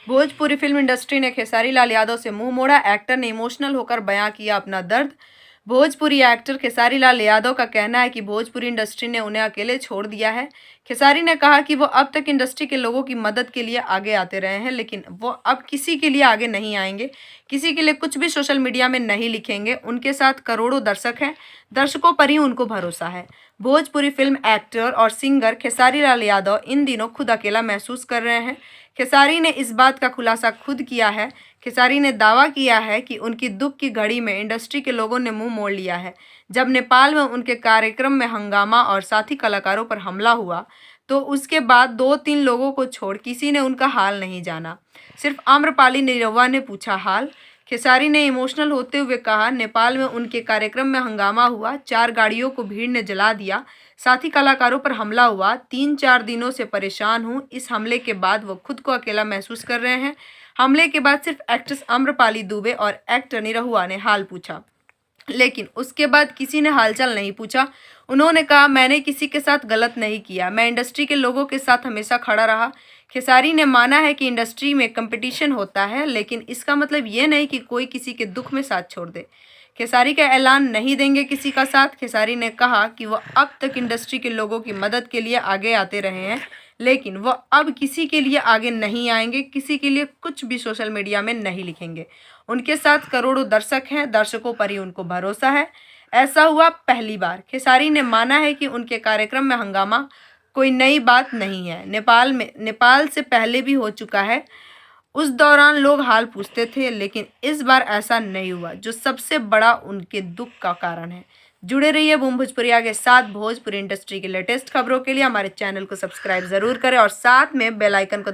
Bhojpuri film industry ने खेसारी लाल यादव से मुंह मोड़ा। एक्टर ने इमोशनल होकर बयां किया अपना दर्द। भोजपुरी एक्टर खेसारी लाल यादव का कहना है कि भोजपुरी इंडस्ट्री ने उन्हें अकेले छोड़ दिया है। खेसारी ने कहा कि वो अब तक इंडस्ट्री के लोगों की मदद के लिए आगे आते रहे हैं, लेकिन वो अब किसी के लिए आगे नहीं आएंगे, किसी के लिए कुछ भी सोशल मीडिया में नहीं लिखेंगे। उनके साथ करोड़ों दर्शक हैं, दर्शकों पर ही उनको भरोसा है। भोजपुरी फिल्म एक्टर और सिंगर खेसारी लाल यादव इन दिनों खुद अकेला महसूस कर रहे हैं। खेसारी ने इस बात का खुलासा खुद किया है। खेसारी ने दावा किया है कि उनकी दुख की घड़ी में इंडस्ट्री के लोगों ने मुंह मोड़ लिया है। जब नेपाल में उनके कार्यक्रम में हंगामा और साथी कलाकारों पर हमला हुआ, तो उसके बाद 2-3 लोगों को छोड़ किसी ने उनका हाल नहीं जाना। सिर्फ आम्रपाली निरहुआ ने पूछा हाल। खेसारी ने इमोशनल होते हुए कहा, नेपाल में उनके कार्यक्रम में हंगामा हुआ, 4 गाड़ियों को भीड़ ने जला दिया, साथी कलाकारों पर हमला हुआ, 3-4 दिनों से परेशान हूँ। इस हमले के बाद वो खुद को अकेला महसूस कर रहे हैं। हमले के बाद सिर्फ एक्ट्रेस आम्रपाली दुबे और एक्टर निरहुआ ने हाल पूछा, लेकिन उसके बाद किसी ने हालचाल नहीं पूछा। उन्होंने कहा, मैंने किसी के साथ गलत नहीं किया, मैं इंडस्ट्री के लोगों के साथ हमेशा खड़ा रहा। खेसारी ने माना है कि इंडस्ट्री में कंपटीशन होता है, लेकिन इसका मतलब ये नहीं कि कोई किसी के दुख में साथ छोड़ दे। खेसारी का ऐलान, नहीं देंगे किसी का साथ। खेसारी ने कहा कि वह अब तक इंडस्ट्री के लोगों की मदद के लिए आगे आते रहे हैं, लेकिन वह अब किसी के लिए आगे नहीं आएंगे, किसी के लिए कुछ भी सोशल मीडिया में नहीं लिखेंगे। उनके साथ करोड़ों दर्शक हैं, दर्शकों पर ही उनको भरोसा है। ऐसा हुआ पहली बार। खेसारी ने माना है कि उनके कार्यक्रम में हंगामा कोई नई बात नहीं है। नेपाल से पहले भी हो चुका है, उस दौरान लोग हाल पूछते थे, लेकिन इस बार ऐसा नहीं हुआ, जो सबसे बड़ा उनके दुख का कारण है। जुड़े रहिए बूम भोजपुरिया के साथ। भोजपुरी इंडस्ट्री की लेटेस्ट खबरों के लिए हमारे चैनल को सब्सक्राइब जरूर करें और साथ में बेल आइकन को